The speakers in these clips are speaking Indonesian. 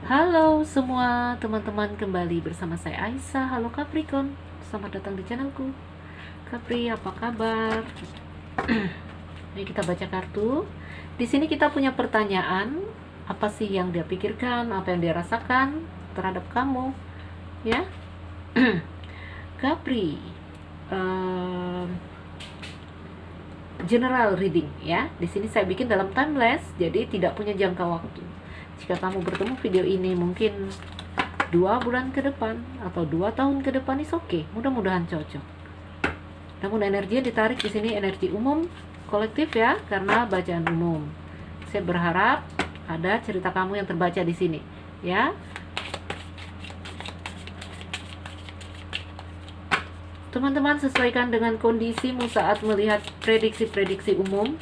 Halo semua teman-teman, kembali bersama saya Aisyah. Halo Capricorn, selamat datang di channelku. Capri, apa kabar? Mari kita baca kartu. Di sini kita punya pertanyaan, apa sih yang dia pikirkan, apa yang dia rasakan terhadap kamu, ya? Capri, general reading, ya. Di sini saya bikin dalam timeless, jadi tidak punya jangka waktu. Jika kamu bertemu video ini mungkin 2 bulan ke depan atau 2 tahun ke depan, is oke. Mudah-mudahan cocok. Namun energi yang ditarik di sini energi umum, kolektif ya, karena bacaan umum. Saya berharap ada cerita kamu yang terbaca di sini, ya. Teman-teman, sesuaikan dengan kondisimu saat melihat prediksi-prediksi umum.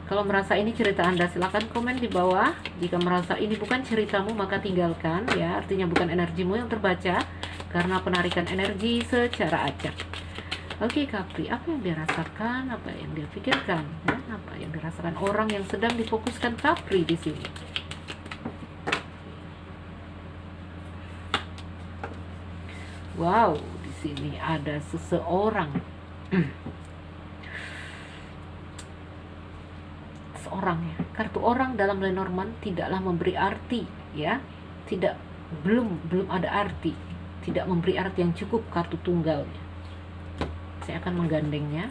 Kalau merasa ini cerita Anda, silakan komen di bawah. Jika merasa ini bukan ceritamu, maka tinggalkan ya. Artinya bukan energimu yang terbaca, karena penarikan energi secara acak. Oke Capri, apa yang dia rasakan, apa yang dia pikirkan, ya? Apa yang dirasakan orang yang sedang difokuskan Capri di sini? Wow, di sini ada seseorang. Seorang ya, kartu orang dalam Lenormand tidaklah memberi arti ya, belum ada arti, tidak memberi arti yang cukup kartu tunggalnya. Saya akan menggandengnya.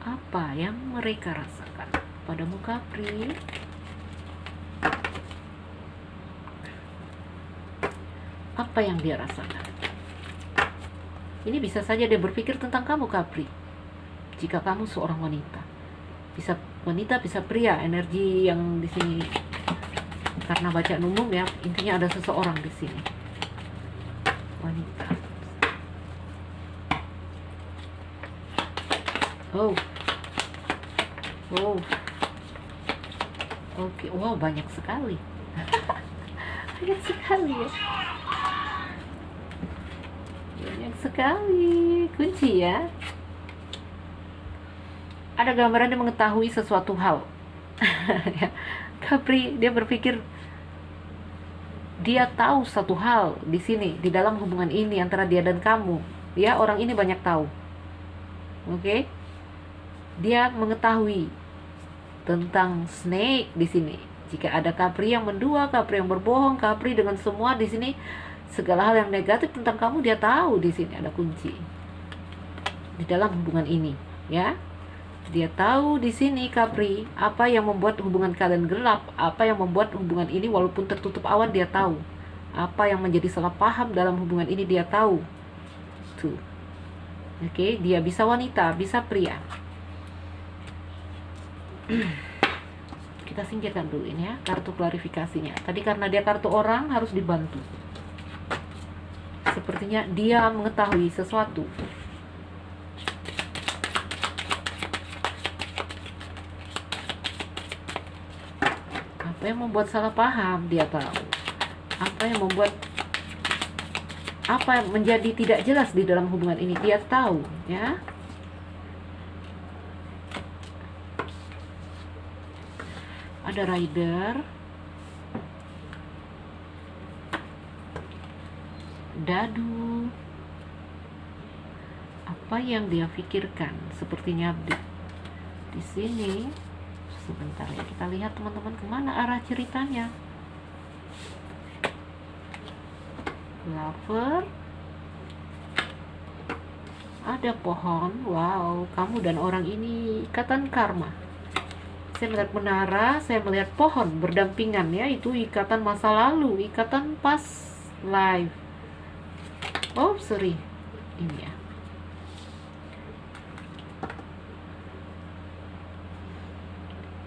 Apa yang mereka rasakan padamu Capri? Apa yang dia rasakan? Ini bisa saja dia berpikir tentang kamu Capri. Jika kamu seorang wanita, bisa wanita, bisa pria, energi yang di sini karena bacaan umum ya, intinya ada seseorang di sini. Wanita. Oh. Oke, wow, banyak sekali. Banyak sekali ya. Banyak sekali. Kunci ya. Ada gambaran yang mengetahui sesuatu hal. Capri, dia berpikir dia tahu satu hal di sini, di dalam hubungan ini antara dia dan kamu. Ya, orang ini banyak tahu. Oke? Dia mengetahui tentang snake di sini. Jika ada Capri yang mendua, Capri yang berbohong, Capri dengan semua di sini, segala hal yang negatif tentang kamu dia tahu di sini. Ada kunci di dalam hubungan ini, ya. Dia tahu di sini Capri, apa yang membuat hubungan kalian gelap, apa yang membuat hubungan ini walaupun tertutup awan dia tahu. Apa yang menjadi salah paham dalam hubungan ini dia tahu. Tuh. Oke, dia bisa wanita, bisa pria. Kita singkirkan dulu ini ya, kartu klarifikasinya. Tadi karena dia kartu orang harus dibantu. Sepertinya dia mengetahui sesuatu. Apa yang membuat salah paham dia tahu. Apa yang membuat apa yang menjadi tidak jelas di dalam hubungan ini dia tahu ya. Ada rider, dadu. Apa yang dia pikirkan? Sepertinya di sini. Sebentar ya, kita lihat teman-teman kemana arah ceritanya. Lover, ada pohon. Wow, kamu dan orang ini ikatan karma. Saya melihat menara, saya melihat pohon berdampingan ya, itu ikatan masa lalu, ikatan past life. Oh sorry, ini ya.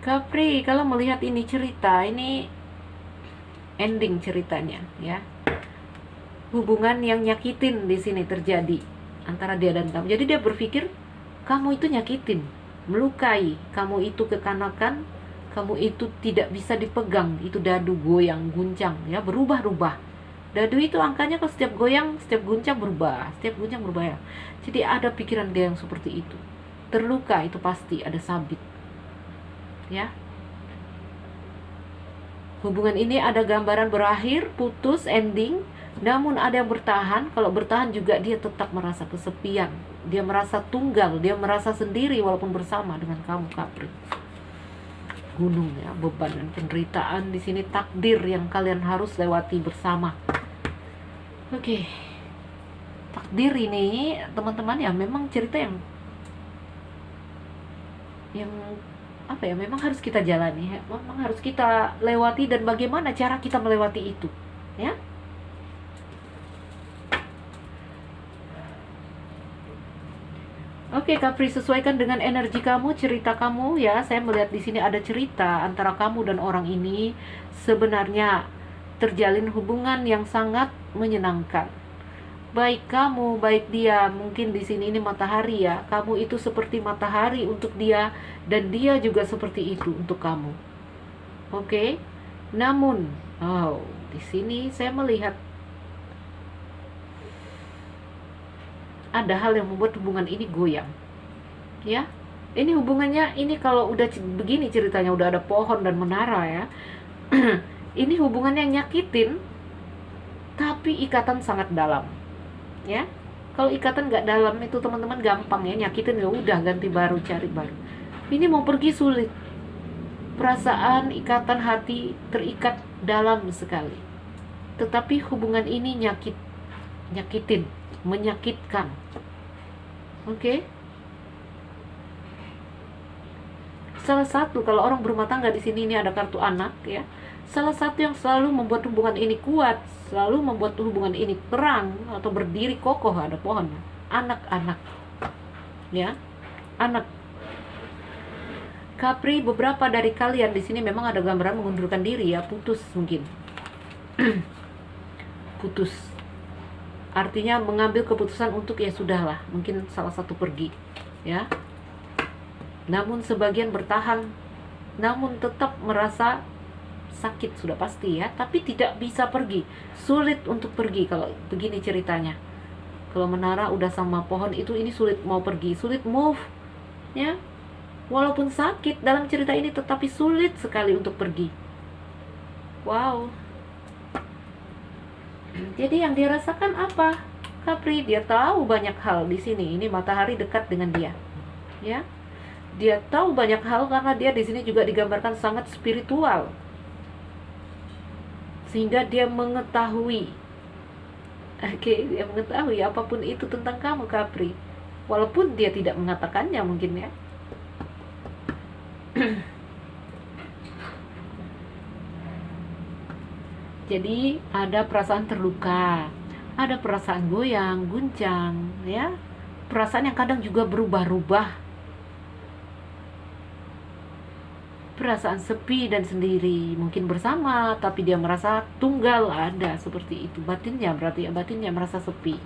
Capri, kalau melihat ini cerita, ini ending ceritanya ya. Hubungan yang nyakitin di sini terjadi antara dia dan kamu. Jadi dia berpikir kamu itu nyakitin, melukai, kamu itu kekanakan, kamu itu tidak bisa dipegang, itu dadu goyang, guncang ya, berubah-ubah. Dadu itu angkanya kalau setiap goyang, setiap guncang berubah, setiap guncang berubah ya. Jadi ada pikiran dia yang seperti itu. Terluka itu pasti ada sabit. Ya. Hubungan ini ada gambaran berakhir, putus, ending, namun ada yang bertahan. Kalau bertahan juga dia tetap merasa kesepian, dia merasa tunggal, dia merasa sendiri walaupun bersama dengan kamu, Capri. Gunung ya, beban dan penderitaan di sini, takdir yang kalian harus lewati bersama. Oke. Takdir ini, teman-teman, ya memang cerita yang apa ya, memang harus kita jalani ya. Memang harus kita lewati, dan bagaimana cara kita melewati itu ya. Oke, Capri, sesuaikan dengan energi kamu, cerita kamu ya. Saya melihat di sini ada cerita antara kamu dan orang ini sebenarnya terjalin hubungan yang sangat menyenangkan. Baik kamu, baik dia. Mungkin di sini ini matahari ya. Kamu itu seperti matahari untuk dia, dan dia juga seperti itu untuk kamu. Oke. Namun, di sini saya melihat ada hal yang membuat hubungan ini goyang. Ya. Ini hubungannya, ini kalau udah begini ceritanya, udah ada pohon dan menara ya. Ini hubungannya nyakitin, tapi ikatan sangat dalam. Ya, kalau ikatan nggak dalam itu teman-teman gampang ya, nyakitin ya udah ganti baru, cari baru. Ini mau pergi sulit. Perasaan, ikatan hati terikat dalam sekali. Tetapi hubungan ini nyakitin, menyakitkan. Oke? Salah satu, kalau orang berumah tangga di sini, ini ada kartu anak ya. Salah satu yang selalu membuat hubungan ini kuat, selalu membuat hubungan ini terang atau berdiri kokoh, ada pohonnya. Anak-anak. Ya. Anak. Capri, beberapa dari kalian di sini memang ada gambaran mengundurkan diri ya, putus mungkin. Putus. Artinya mengambil keputusan untuk ya sudahlah, mungkin salah satu pergi, ya. Namun sebagian bertahan, namun tetap merasa sakit sudah pasti ya, tapi tidak bisa pergi, sulit untuk pergi. Kalau begini ceritanya, kalau menara udah sama pohon itu, ini sulit mau pergi, sulit move ya, walaupun sakit dalam cerita ini tetapi sulit sekali untuk pergi. Wow. Jadi yang dirasakan apa, Capri? Dia tahu banyak hal di sini. Ini matahari dekat dengan dia ya, dia tahu banyak hal karena dia di sini juga digambarkan sangat spiritual, sehingga dia mengetahui, dia mengetahui apapun itu tentang kamu, Capri, walaupun dia tidak mengatakannya mungkin ya. Jadi ada perasaan terluka, ada perasaan goyang, guncang ya, perasaan yang kadang juga berubah-ubah, perasaan sepi dan sendiri, mungkin bersama tapi dia merasa tunggal, ada seperti itu. Batinnya berarti ya, batinnya merasa sepi.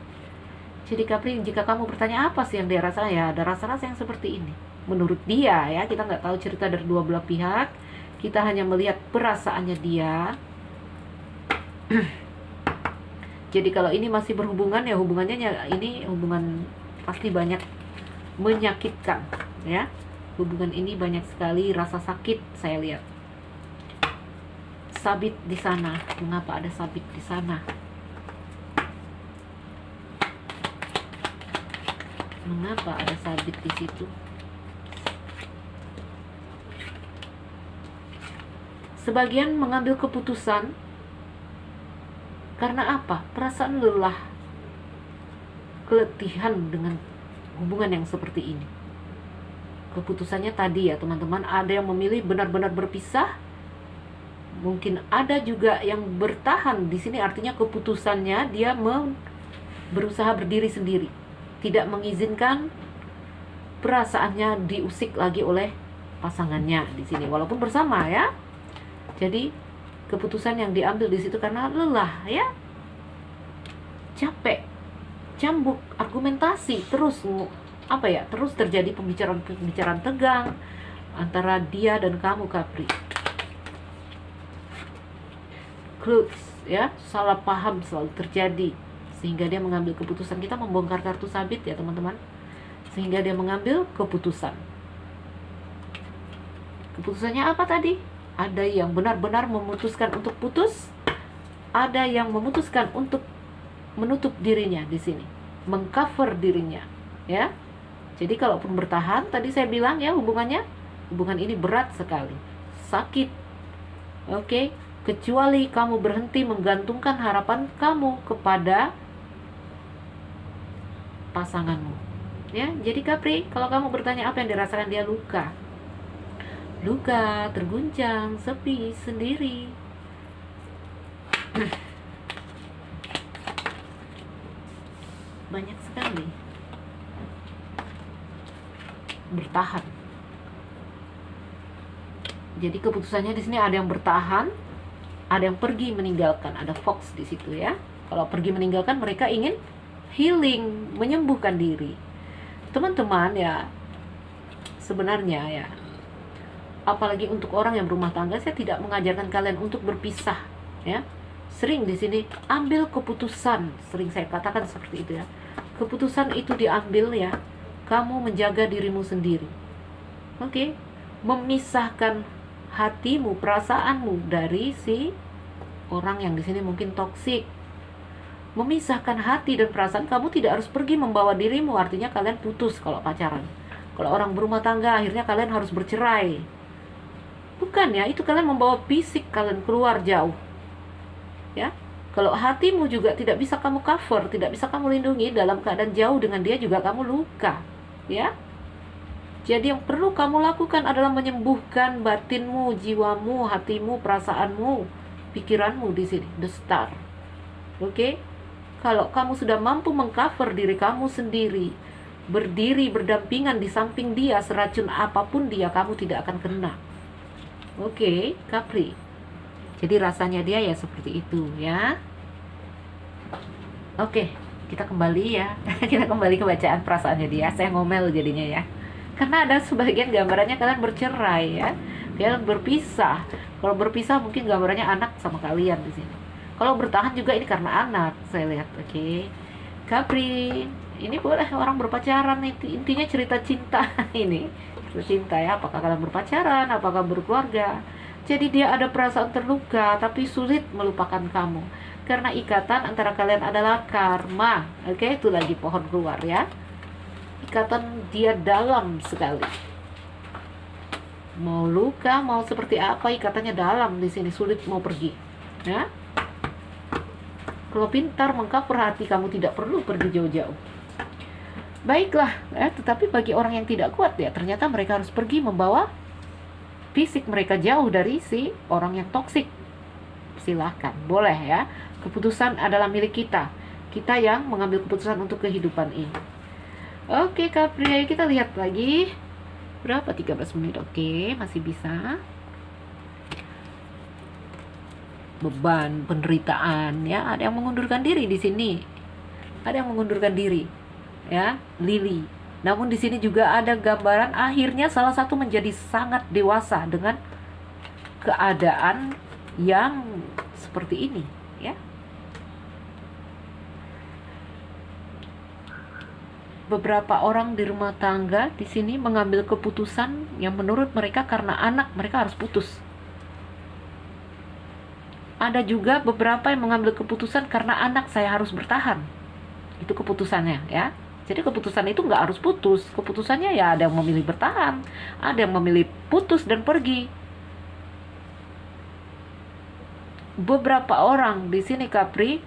Jadi Capri, jika kamu bertanya apa sih yang dia rasa, ya ada rasa-rasa yang seperti ini menurut dia ya. Kita nggak tahu cerita dari dua belah pihak, kita hanya melihat perasaannya dia. Jadi kalau ini masih berhubungan ya, hubungannya ini hubungan pasti banyak menyakitkan ya. Hubungan ini banyak sekali rasa sakit saya lihat. Sabit di sana. Mengapa ada sabit di sana? Mengapa ada sabit di situ? Sebagian mengambil keputusan karena apa? Perasaan lelah, keletihan dengan hubungan yang seperti ini. Keputusannya tadi ya teman-teman, ada yang memilih benar-benar berpisah, mungkin ada juga yang bertahan di sini. Artinya keputusannya dia berusaha berdiri sendiri, tidak mengizinkan perasaannya diusik lagi oleh pasangannya di sini, walaupun bersama ya. Jadi keputusan yang diambil di situ karena lelah ya, capek, cambuk, argumentasi terus, terus terjadi pembicaraan tegang antara dia dan kamu, Capri. Clues ya, salah paham selalu terjadi sehingga dia mengambil keputusan. Kita membongkar kartu sabit ya teman-teman, sehingga dia mengambil keputusan. Keputusannya apa tadi? Ada yang benar-benar memutuskan untuk putus, ada yang memutuskan untuk menutup dirinya di sini, mengcover dirinya, ya. Jadi kalaupun bertahan, tadi saya bilang ya, hubungan ini berat sekali, sakit. Oke, kecuali kamu berhenti menggantungkan harapan kamu kepada pasanganmu. Ya, jadi Capri, kalau kamu bertanya apa yang dirasakan dia, luka, terguncang, sepi, sendiri. Banyak sekali. Bertahan. Jadi keputusannya di sini ada yang bertahan, ada yang pergi meninggalkan, ada Fox di situ ya. Kalau pergi meninggalkan, mereka ingin healing, menyembuhkan diri. Teman-teman ya, sebenarnya ya, apalagi untuk orang yang berumah tangga, saya tidak mengajarkan kalian untuk berpisah, ya. Sering di sini ambil keputusan, sering saya katakan seperti itu ya. Keputusan itu diambil ya, kamu menjaga dirimu sendiri. Oke, memisahkan hatimu, perasaanmu dari si orang yang di sini mungkin toksik. Memisahkan hati dan perasaan, kamu tidak harus pergi membawa dirimu, artinya kalian putus kalau pacaran. Kalau orang berumah tangga, akhirnya kalian harus bercerai. Bukan ya, itu kalian membawa fisik kalian keluar jauh. Ya. Kalau hatimu juga tidak bisa kamu cover, tidak bisa kamu lindungi, dalam keadaan jauh dengan dia juga kamu luka. Ya. Jadi yang perlu kamu lakukan adalah menyembuhkan batinmu, jiwamu, hatimu, perasaanmu, pikiranmu di sini, the star. Oke? Kalau kamu sudah mampu mengcover diri kamu sendiri, berdiri berdampingan di samping dia, seracun apapun dia, kamu tidak akan kena. Oke, Capri. Jadi rasanya dia ya seperti itu ya. Oke, kita kembali ya. Kita kembali ke bacaan perasaannya dia. Saya ngomel jadinya ya. Karena ada sebagian gambarannya kalian bercerai ya. Kalian berpisah. Kalau berpisah mungkin gambarannya anak sama kalian di sini. Kalau bertahan juga ini karena anak, saya lihat. Oke. Capri, ini boleh orang berpacaran, intinya cerita cinta ini. Cinta ya, apakah kalian berpacaran, apakah berkeluarga. Jadi dia ada perasaan terluka tapi sulit melupakan kamu karena ikatan antara kalian adalah karma. Oke, itu lagi pohon keluar ya. Ikatan dia dalam sekali. Mau luka, mau seperti apa, ikatannya dalam di sini, sulit mau pergi. Ya. Kalau pintar mengcover hati, kamu tidak perlu pergi jauh-jauh. Baiklah, ya, tetapi bagi orang yang tidak kuat ya, ternyata mereka harus pergi membawa fisik mereka jauh dari si orang yang toksik. Silahkan, boleh ya. Keputusan adalah milik kita. Kita yang mengambil keputusan untuk kehidupan ini. Oke, Capri, ayo kita lihat lagi. Berapa? 13 menit. Oke, masih bisa. Beban, penderitaan ya. Ada yang mengundurkan diri di sini. Ada yang mengundurkan diri. Ya, Lily. Namun di sini juga ada gambaran akhirnya salah satu menjadi sangat dewasa dengan keadaan yang seperti ini, ya. Beberapa orang di rumah tangga di sini mengambil keputusan yang menurut mereka karena anak mereka harus putus. Ada juga beberapa yang mengambil keputusan karena anak saya harus bertahan. Itu keputusannya, ya. Jadi keputusan itu nggak harus putus. Keputusannya ya ada yang memilih bertahan, ada yang memilih putus dan pergi. Beberapa orang di sini Capri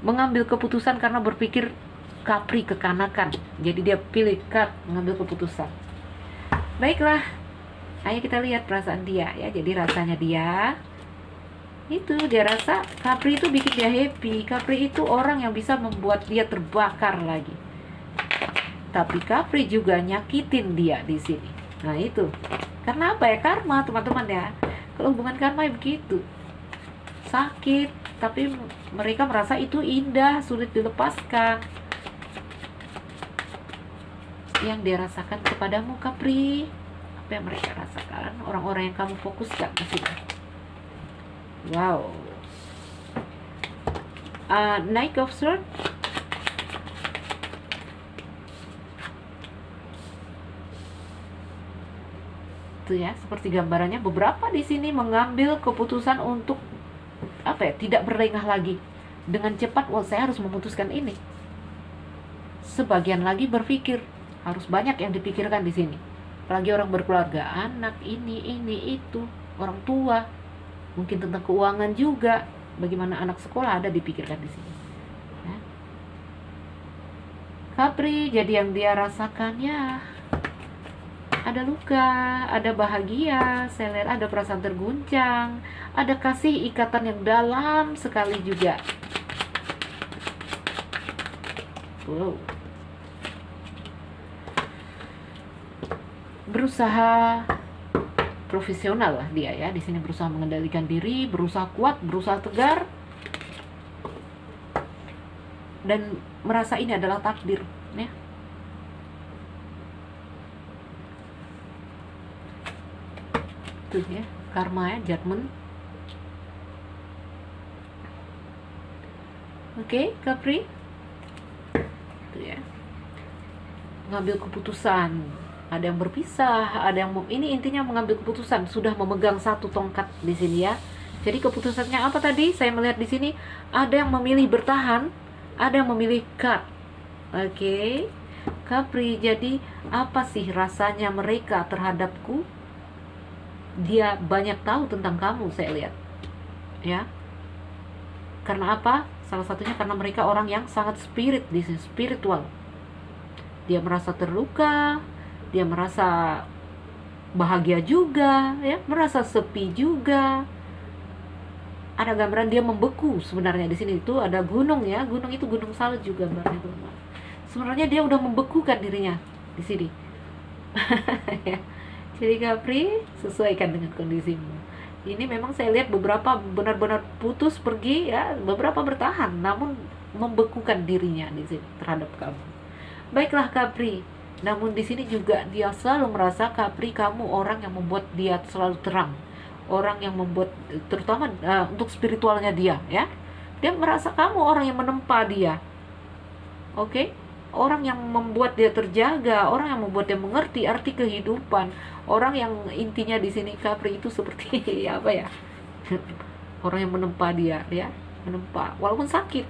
mengambil keputusan karena berpikir Capri kekanakan. Jadi dia pilih mengambil keputusan. Baiklah, ayo kita lihat perasaan dia ya. Jadi rasanya dia itu, dia rasa Capri itu bikin dia happy. Capri itu orang yang bisa membuat dia terbakar lagi. Tapi Capri juga nyakitin dia di sini. Nah itu, karena apa ya? Karma, teman-teman ya. Kalau hubungan karma ya begitu. Sakit, tapi mereka merasa itu indah, sulit dilepaskan. Yang dia rasakan kepadamu Capri, apa yang mereka rasakan? Orang-orang yang kamu fokuskan di sini. Wow. Knight of Swords. Tuh ya, seperti gambarannya beberapa di sini mengambil keputusan untuk tidak berlengah lagi. Dengan cepat, saya harus memutuskan ini. Sebagian lagi berpikir, harus banyak yang dipikirkan di sini. Apalagi orang berkeluarga, anak ini itu, orang tua, mungkin tentang keuangan juga. Bagaimana anak sekolah ada dipikirkan di sini. Ya. Capri, jadi yang dia rasakan ya, ada luka, ada bahagia, saya lihat ada perasaan terguncang, ada kasih ikatan yang dalam sekali juga. Wow. Berusaha profesional lah dia ya, di sini berusaha mengendalikan diri, berusaha kuat, berusaha tegar, dan merasa ini adalah takdir, ya. Tuh ya, karma ya, judgment. Oke, Capri. Tuh ya. Ngambil keputusan. Ada yang berpisah, ada yang ini intinya mengambil keputusan, sudah memegang satu tongkat di sini ya. Jadi keputusannya apa tadi? Saya melihat di sini ada yang memilih bertahan, ada yang memilih cut. Oke. Capri, jadi apa sih rasanya mereka terhadapku? Dia banyak tahu tentang kamu, saya lihat ya. Karena apa? Salah satunya karena mereka orang yang sangat spiritual. Dia merasa terluka, dia merasa bahagia juga ya, merasa sepi juga. Ada gambaran dia membeku sebenarnya di sini. Itu ada gunung ya, gunung itu gunung salju gambarnya teman-teman. Sebenarnya dia udah membekukan dirinya di sini. Ya. Jadi Capri, sesuaikan dengan kondisimu. Ini memang saya lihat beberapa benar-benar putus pergi ya, beberapa bertahan, namun membekukan dirinya di sini terhadap kamu. Baiklah Capri, namun di sini juga dia selalu merasa Capri kamu orang yang membuat dia selalu terang, orang yang membuat terutama untuk spiritualnya dia ya. Dia merasa kamu orang yang menempa dia. Oke? Orang yang membuat dia terjaga, orang yang membuat dia mengerti arti kehidupan, orang yang intinya di sini Capri itu seperti apa ya? Orang yang menempa dia, ya, menempa, walaupun sakit.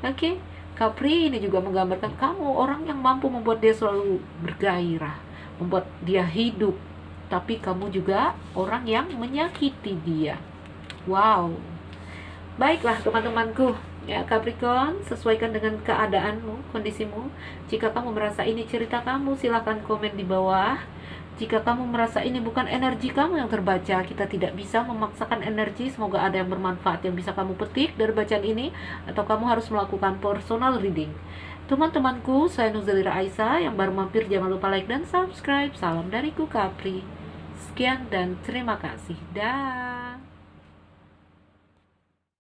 Oke, Capri ini juga menggambarkan kamu orang yang mampu membuat dia selalu bergairah, membuat dia hidup, tapi kamu juga orang yang menyakiti dia. Wow. Baiklah teman-temanku. Ya Capricorn, sesuaikan dengan keadaanmu, kondisimu. Jika kamu merasa ini cerita kamu, silahkan komen di bawah. Jika kamu merasa ini bukan energi kamu yang terbaca, kita tidak bisa memaksakan energi. Semoga ada yang bermanfaat yang bisa kamu petik dari bacaan ini, atau kamu harus melakukan personal reading. Teman-temanku, saya Nuzulira Aisyah. Yang baru mampir jangan lupa like dan subscribe. Salam dariku Capri. Sekian dan terima kasih. Dah.